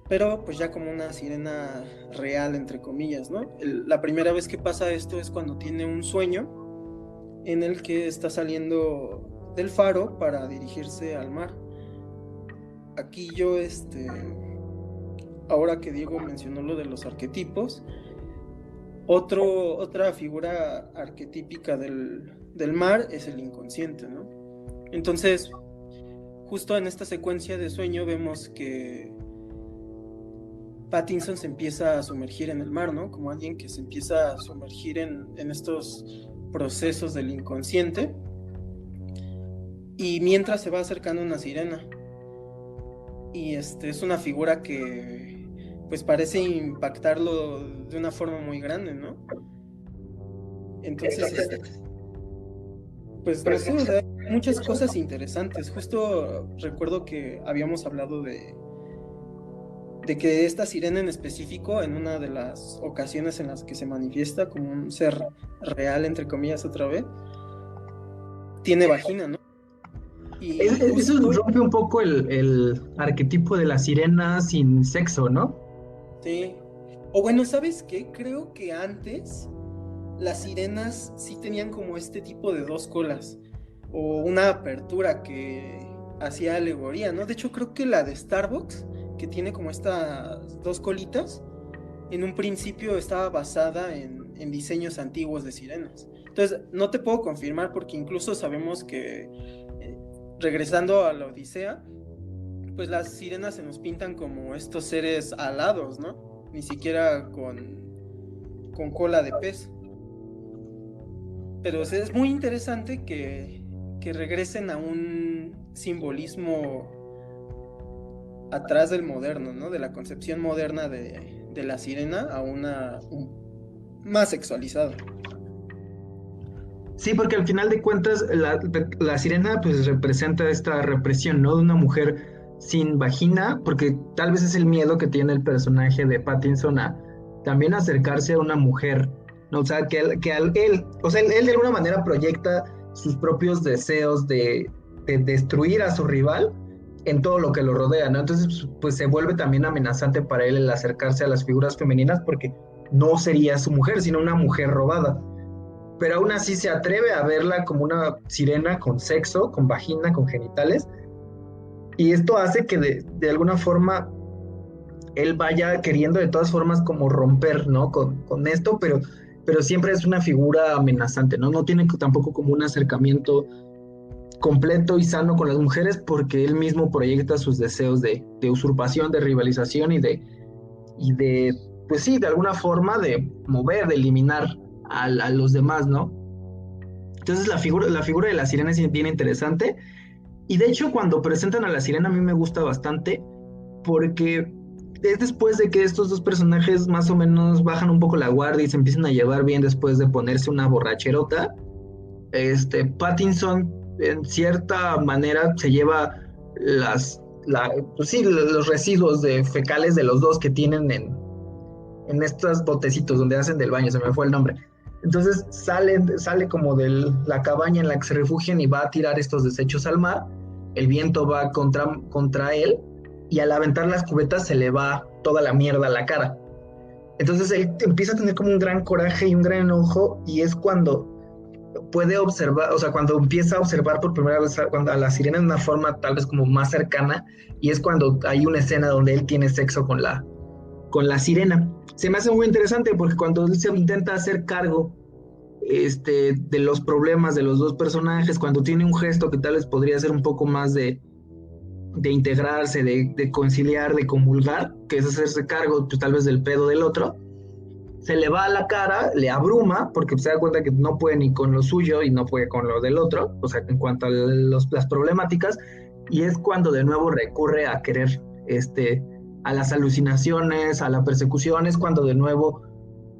Pero pues ya como una sirena real, entre comillas, ¿no? La primera vez que pasa esto es cuando tiene un sueño en el que está saliendo del faro para dirigirse al mar. Aquí yo, ahora que Diego mencionó lo de los arquetipos, otra figura arquetípica del mar es el inconsciente, ¿no? Entonces, justo en esta secuencia de sueño vemos que Pattinson se empieza a sumergir en el mar, ¿no? Como alguien que se empieza a sumergir en estos procesos del inconsciente. Y mientras se va acercando una sirena. Y es una figura que pues parece impactarlo de una forma muy grande, ¿no? Entonces, pues no sé, o sea, hay muchas cosas interesantes. Justo recuerdo que habíamos hablado de que esta sirena en específico, en una de las ocasiones en las que se manifiesta como un ser real, entre comillas, otra vez, tiene vagina, ¿no? Y eso rompe un poco el arquetipo de la sirena sin sexo, ¿no? Sí. O bueno, ¿sabes qué? Creo que antes las sirenas sí tenían como este tipo de dos colas o una apertura que hacía alegoría, ¿no? De hecho, creo que la de Starbucks, que tiene como estas dos colitas, en un principio estaba basada en diseños antiguos de sirenas. Entonces, no te puedo confirmar porque incluso sabemos que, regresando a la Odisea, pues las sirenas se nos pintan como estos seres alados, ¿no? Ni siquiera con cola de pez. Pero es muy interesante que regresen a un simbolismo atrás del moderno, ¿no? De la concepción moderna de la sirena a una más sexualizada. Sí, porque al final de cuentas la sirena pues representa esta represión, ¿no? De una mujer sin vagina, porque tal vez es el miedo que tiene el personaje de Pattinson a también acercarse a una mujer, ¿no? O sea, él de alguna manera proyecta sus propios deseos de destruir a su rival en todo lo que lo rodea, ¿no? Entonces, pues se vuelve también amenazante para él el acercarse a las figuras femeninas porque no sería su mujer, sino una mujer robada. Pero aún así se atreve a verla como una sirena con sexo, con vagina, con genitales, y esto hace que de alguna forma él vaya queriendo de todas formas como romper, ¿no? Con esto, pero siempre es una figura amenazante, ¿no? No tiene tampoco como un acercamiento completo y sano con las mujeres porque él mismo proyecta sus deseos de usurpación, de rivalización y de, pues sí, de alguna forma de mover, de eliminar a los demás, ¿no? Entonces la figura de la sirena es bien interesante y de hecho cuando presentan a la sirena a mí me gusta bastante porque es después de que estos dos personajes más o menos bajan un poco la guardia y se empiezan a llevar bien después de ponerse una borracherota. Pattinson en cierta manera se lleva pues sí, los residuos fecales de los dos que tienen en estos botecitos donde hacen del baño, se me fue el nombre. Entonces sale como de la cabaña en la que se refugian y va a tirar estos desechos al mar. El viento va contra él y al aventar las cubetas se le va toda la mierda a la cara. Entonces él empieza a tener como un gran coraje y un gran enojo y es cuando puede observar, o sea, cuando empieza a observar por primera vez a la sirena de una forma tal vez como más cercana y es cuando hay una escena donde él tiene sexo con la sirena. Se me hace muy interesante porque cuando él se intenta hacer cargo de los problemas de los dos personajes, cuando tiene un gesto que tal vez podría ser un poco más de de integrarse, de conciliar, de comulgar, que es hacerse cargo pues, tal vez del pedo del otro, se le va a la cara, le abruma, porque se da cuenta que no puede ni con lo suyo y no puede con lo del otro, o sea, en cuanto a las problemáticas, y es cuando de nuevo recurre a querer, a las alucinaciones, a la persecución, es cuando de nuevo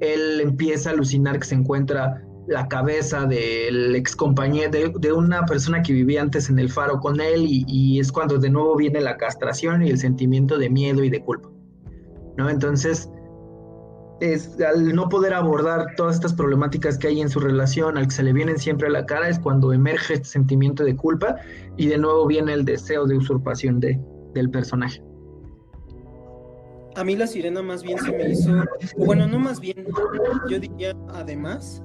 él empieza a alucinar que se encuentra la cabeza del ex compañero, de una persona que vivía antes en el faro con él, y es cuando de nuevo viene la castración y el sentimiento de miedo y de culpa, ¿no? Entonces, al no poder abordar todas estas problemáticas que hay en su relación, al que se le vienen siempre a la cara, es cuando emerge este sentimiento de culpa y de nuevo viene el deseo de usurpación del personaje. A mí la sirena más bien se me hizo, o bueno, no más bien, yo diría además,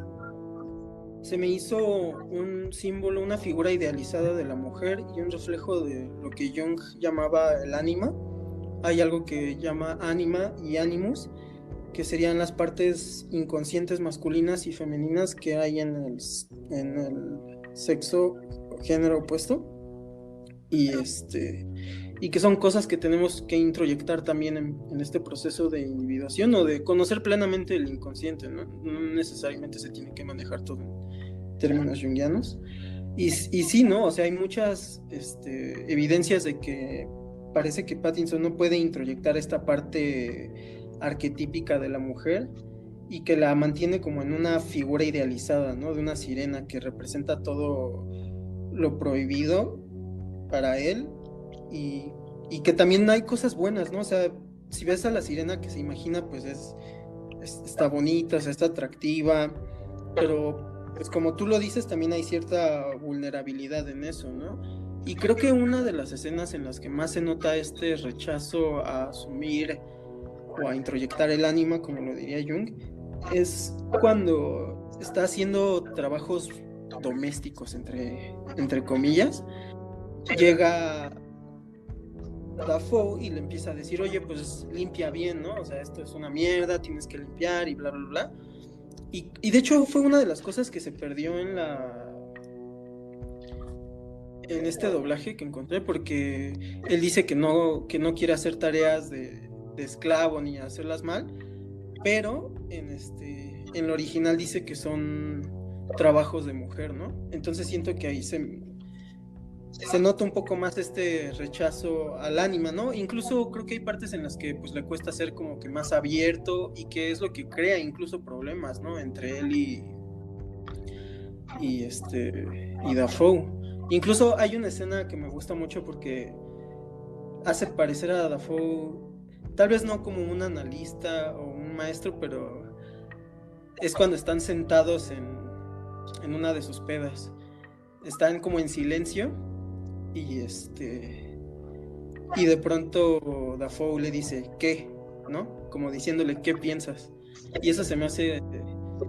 se me hizo un símbolo, una figura idealizada de la mujer y un reflejo de lo que Jung llamaba el ánima. Hay algo que llama ánima y animus, que serían las partes inconscientes masculinas y femeninas que hay en el sexo género opuesto, y que son cosas que tenemos que introyectar también en este proceso de individuación o de conocer plenamente el inconsciente, ¿no? No necesariamente se tiene que manejar todo en términos junguianos. Y sí, ¿no? O sea, hay muchas evidencias de que parece que Pattinson no puede introyectar esta parte arquetípica de la mujer y que la mantiene como en una figura idealizada, ¿no? De una sirena que representa todo lo prohibido para él y que también hay cosas buenas, ¿no? O sea, si ves a la sirena que se imagina, pues está bonita, o sea, está atractiva, pero pues como tú lo dices, también hay cierta vulnerabilidad en eso, ¿no? Y creo que una de las escenas en las que más se nota este rechazo a asumir o a introyectar el ánima, como lo diría Jung, es cuando está haciendo trabajos domésticos, entre comillas, llega Dafoe y le empieza a decir, oye, pues limpia bien, ¿no? O sea, esto es una mierda, tienes que limpiar y bla, bla, bla. Y de hecho fue una de las cosas que se perdió en este doblaje que encontré, porque él dice que no quiere hacer tareas de esclavo ni hacerlas mal, pero en lo original dice que son trabajos de mujer, ¿no? Entonces siento que ahí se nota un poco más este rechazo al ánima, ¿no? Incluso creo que hay partes en las que pues le cuesta ser como que más abierto y que es lo que crea incluso problemas, ¿no? Entre él y Dafoe. Incluso hay una escena que me gusta mucho porque hace parecer a Dafoe, tal vez no como un analista o un maestro, pero es cuando están sentados en una de sus pedas. Están como en silencio y de pronto Dafoe le dice, ¿qué? ¿No? Como diciéndole, ¿qué piensas? Y eso se me hace,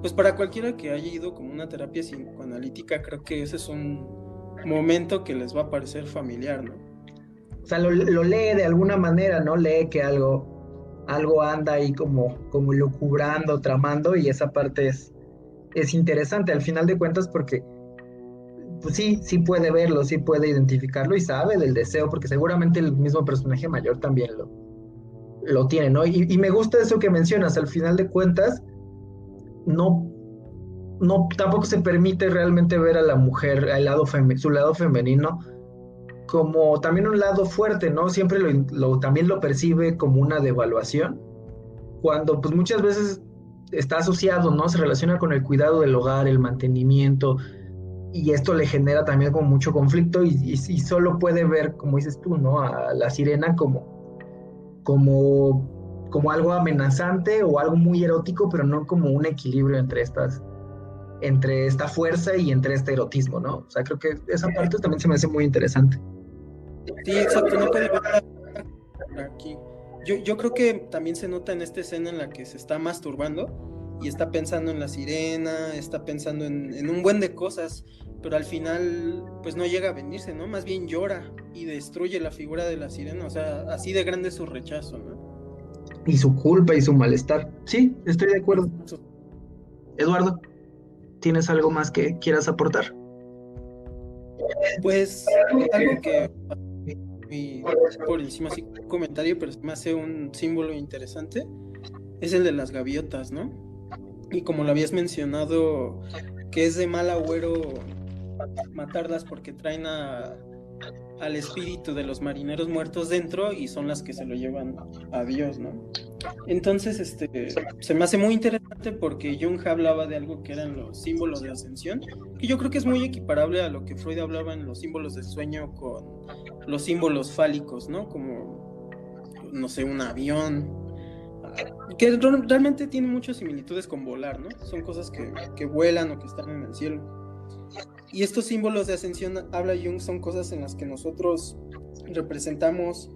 pues para cualquiera que haya ido como una terapia psicoanalítica, creo que ese es un momento que les va a parecer familiar, ¿no? O sea, lo lee de alguna manera, ¿no? Lee que algo anda ahí como lucubrando, tramando, y esa parte es interesante al final de cuentas porque pues sí puede verlo, sí puede identificarlo y sabe del deseo, porque seguramente el mismo personaje mayor también lo tiene, ¿no? Y me gusta eso que mencionas, al final de cuentas, no tampoco se permite realmente ver a la mujer, su lado femenino, como también un lado fuerte, ¿no? Siempre también lo percibe como una devaluación, cuando pues muchas veces está asociado, ¿no? Se relaciona con el cuidado del hogar, el mantenimiento, y esto le genera también como mucho conflicto y solo puede ver, como dices tú, ¿no? A la sirena como algo amenazante o algo muy erótico, pero no como un equilibrio entre esta fuerza y entre este erotismo, ¿no? O sea, creo que esa parte también se me hace muy interesante. Sí, exacto, no puede ver aquí. Yo creo que también se nota en esta escena en la que se está masturbando y está pensando en la sirena, está pensando en un buen de cosas, pero al final pues no llega a venirse, ¿no? Más bien llora y destruye la figura de la sirena, o sea, así de grande es su rechazo, ¿no? Y su culpa y su malestar. Sí, estoy de acuerdo. Eduardo, ¿tienes algo más que quieras aportar? Pues algo que muy por encima, así un comentario, pero se me hace un símbolo interesante, es el de las gaviotas, ¿no? Y como lo habías mencionado, que es de mal agüero matarlas porque traen al espíritu de los marineros muertos dentro y son las que se lo llevan a Dios, ¿no? Entonces, se me hace muy interesante porque Jung hablaba de algo que eran los símbolos de ascensión, que yo creo que es muy equiparable a lo que Freud hablaba en los símbolos del sueño con los símbolos fálicos, ¿no? Como, no sé, un avión, que realmente tiene muchas similitudes con volar, ¿no? Son cosas que vuelan o que están en el cielo. Y estos símbolos de ascensión, habla Jung, son cosas en las que nosotros representamos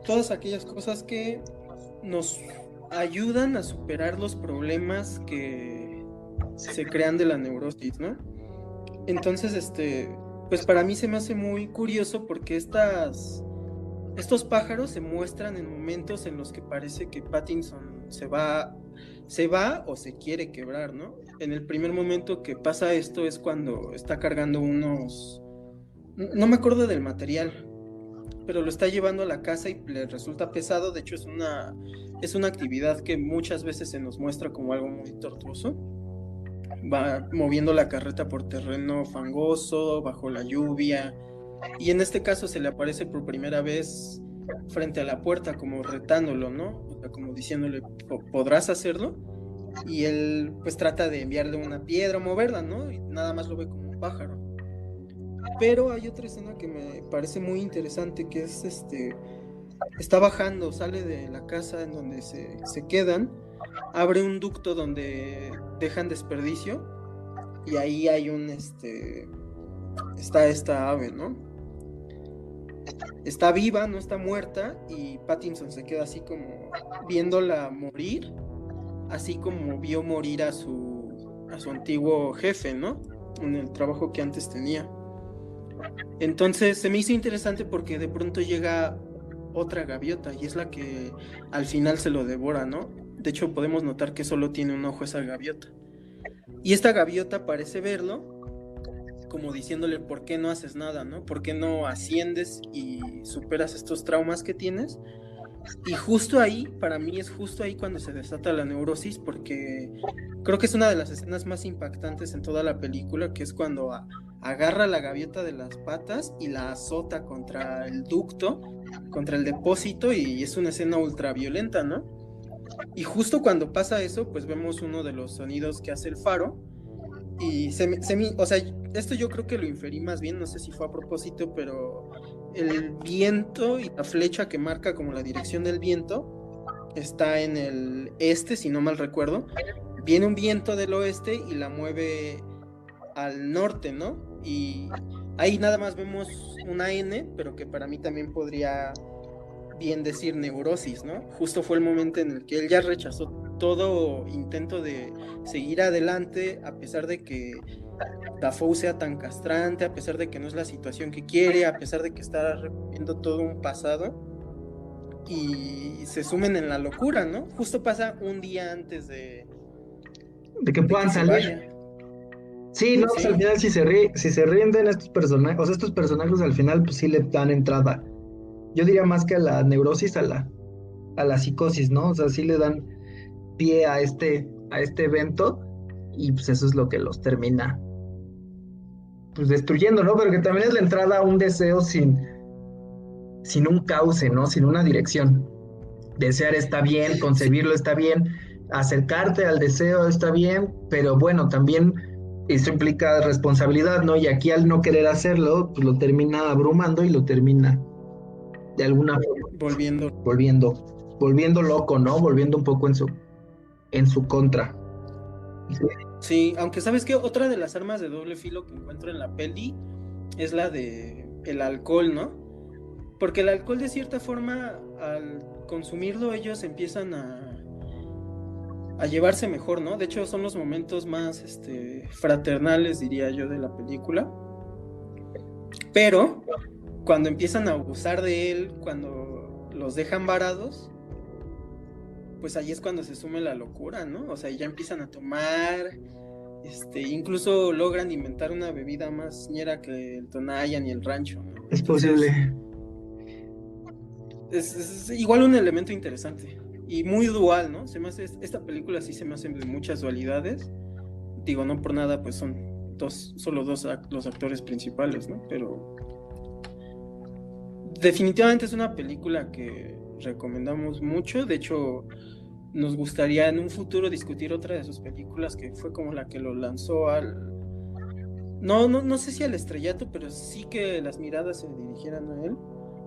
todas aquellas cosas que nos ayudan a superar los problemas que se crean de la neurosis, ¿no? Entonces, pues para mí se me hace muy curioso porque estos pájaros se muestran en momentos en los que parece que Pattinson se va o se quiere quebrar, ¿no? En el primer momento que pasa esto es cuando está cargando no me acuerdo del material, pero lo está llevando a la casa y le resulta pesado. De hecho, es una actividad que muchas veces se nos muestra como algo muy tortuoso. Va moviendo la carreta por terreno fangoso, bajo la lluvia, y en este caso se le aparece por primera vez frente a la puerta, como retándolo, ¿no? O sea, como diciéndole, ¿podrás hacerlo? Y él pues trata de enviarle una piedra o moverla, ¿no? Y nada más lo ve como un pájaro. Pero hay otra escena que me parece muy interesante, que es está bajando, sale de la casa en donde se quedan, abre un ducto donde dejan desperdicio, y ahí hay está esta ave, ¿no? Está viva, no está muerta, y Pattinson se queda así como viéndola morir, así como vio morir a su antiguo jefe, ¿no? En el trabajo que antes tenía. Entonces se me hizo interesante porque de pronto llega otra gaviota y es la que al final se lo devora, ¿no? De hecho podemos notar que solo tiene un ojo esa gaviota. Y esta gaviota parece verlo como diciéndole, ¿por qué no haces nada, no? ¿Por qué no asciendes y superas estos traumas que tienes? Y justo ahí, para mí es justo ahí cuando se desata la neurosis, porque creo que es una de las escenas más impactantes en toda la película, que es cuando agarra la gaviota de las patas y la azota contra el ducto, contra el depósito, y es una escena ultra violenta, ¿no? Y justo cuando pasa eso, pues vemos uno de los sonidos que hace el faro, y o sea, esto yo creo que lo inferí más bien, no sé si fue a propósito, pero el viento y la flecha que marca como la dirección del viento está en el este, si no mal recuerdo. Viene un viento del oeste y la mueve al norte, ¿no? Y ahí nada más vemos una N, pero que para mí también podría bien decir neurosis, ¿no? Justo fue el momento en el que él ya rechazó todo intento de seguir adelante, a pesar de que Dafoe sea tan castrante, a pesar de que no es la situación que quiere, a pesar de que está reviviendo todo un pasado, y se sumen en la locura, ¿no? Justo pasa un día antes de que puedan salir. Sí, no, pues al final si se rinden estos personajes, o sea, estos personajes al final pues sí le dan entrada. Yo diría más que a la neurosis, a la psicosis, ¿no? O sea, sí le dan pie a este evento, y pues eso es lo que los termina pues destruyendo, ¿no? Pero que también es la entrada a un deseo sin un cauce, ¿no? Sin una dirección. Desear está bien, concebirlo está bien, acercarte al deseo está bien, pero bueno, también eso implica responsabilidad, ¿no? Y aquí al no querer hacerlo, pues lo termina abrumando y lo termina de alguna forma volviendo loco, ¿no? Volviendo un poco en su contra. Sí, aunque sabes que otra de las armas de doble filo que encuentro en la peli es la de el alcohol, ¿no? Porque el alcohol de cierta forma al consumirlo ellos empiezan a llevarse mejor, ¿no? De hecho son los momentos más fraternales, diría yo, de la película. Pero cuando empiezan a abusar de él, cuando los dejan varados, pues ahí es cuando se sume la locura, ¿no? O sea, ya empiezan a tomar, incluso logran inventar una bebida más ñera que el Tonayan y el rancho, ¿no? Es posible. es igual un elemento interesante y muy dual, ¿no? Se me hace, esta película sí se me hace de muchas dualidades. Digo, no por nada, pues son solo dos los actores principales, ¿no? Pero definitivamente es una película que recomendamos mucho. De hecho, nos gustaría en un futuro discutir otra de sus películas que fue como la que lo lanzó al... No sé si al estrellato, pero sí que las miradas se dirigieran a él,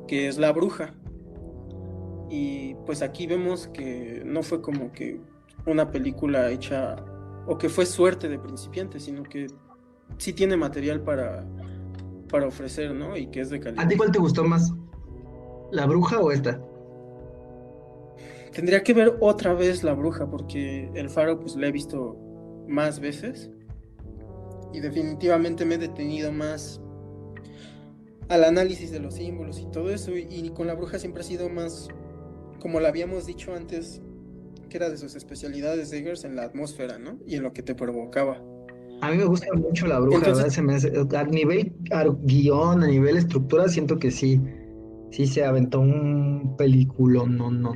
que es La Bruja. Y pues aquí vemos que no fue como que una película hecha o que fue suerte de principiante, sino que sí tiene material para ofrecer, ¿no? Y que es de ¿A calidad. ti cuál te gustó más? ¿La Bruja o esta? Tendría que ver otra vez La Bruja, porque El Faro pues la he visto más veces y definitivamente me he detenido más al análisis de los símbolos y todo eso, y con La Bruja siempre ha sido más, como lo habíamos dicho antes, que era de sus especialidades Eggers en la atmósfera, ¿no? Y en lo que te provocaba. A mí me gusta mucho La Bruja, Entonces, ¿verdad? A nivel guión, a nivel estructura, siento que sí se aventó un película, no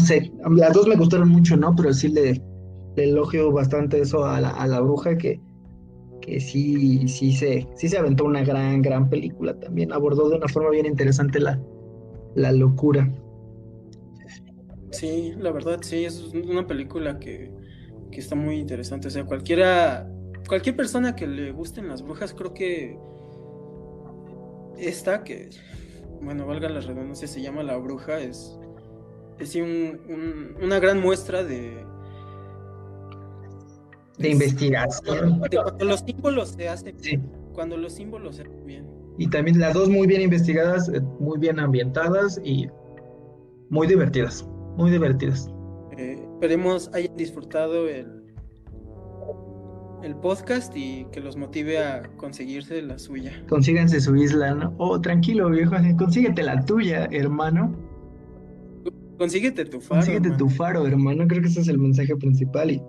sé, las dos me gustaron mucho, ¿no? Pero sí le elogio bastante eso a la Bruja, que sí se aventó una gran película también, abordó de una forma bien interesante la locura. sí, la verdad, sí, es una película que está muy interesante. O sea, cualquier persona que le gusten las brujas, creo que esta, que, bueno, valga la redundancia, se llama La Bruja, es sí una gran muestra De investigación. de cuando los símbolos se hacen Sí. bien, cuando los símbolos se hacen bien. Y también las dos muy bien investigadas, muy bien ambientadas y muy divertidas, muy divertidas. Esperemos hayan disfrutado el podcast y que los motive a conseguirse la suya. Consíganse su isla, ¿no? Oh, tranquilo, viejo, consíguete la tuya, hermano. Consíguete tu faro, Consíguete tu hermano. faro, hermano. Creo que ese es el mensaje principal y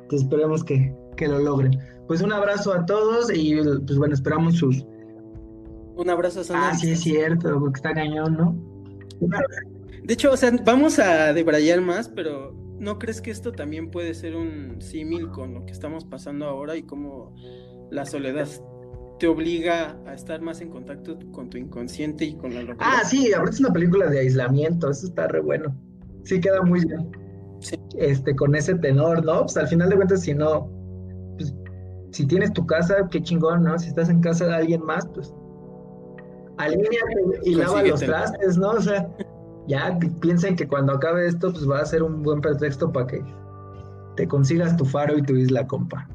pues esperemos que lo logren. Pues un abrazo a todos y pues bueno, esperamos sus... Un abrazo a sana Ah, sí es distancia. cierto, porque está cañón, ¿no? De hecho, o sea, vamos a debrayar más, pero ¿no crees que esto también puede ser un símil con lo que estamos pasando ahora y cómo la soledad te obliga a estar más en contacto con tu inconsciente y con la locura? Ah, sí, ahorita es una película de aislamiento, eso está re bueno. Sí, queda muy bien. Sí, Con ese tenor, ¿no? Pues al final de cuentas, si no, pues si tienes tu casa, qué chingón, ¿no? Si estás en casa de alguien más, pues alíñate y lava los consíguetelo. trastes, ¿no? O sea, ya piensen que cuando acabe esto, pues va a ser un buen pretexto para que te consigas tu faro y tu isla, compa.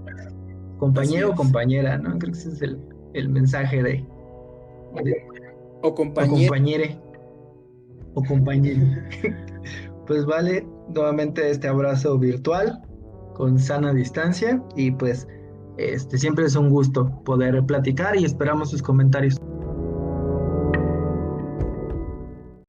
Así Compañero o es. compañera, ¿no? Creo que ese es el mensaje de- O o compañero. compañere o compañero. Pues vale, nuevamente este abrazo virtual con sana distancia y pues siempre es un gusto poder platicar y esperamos sus comentarios.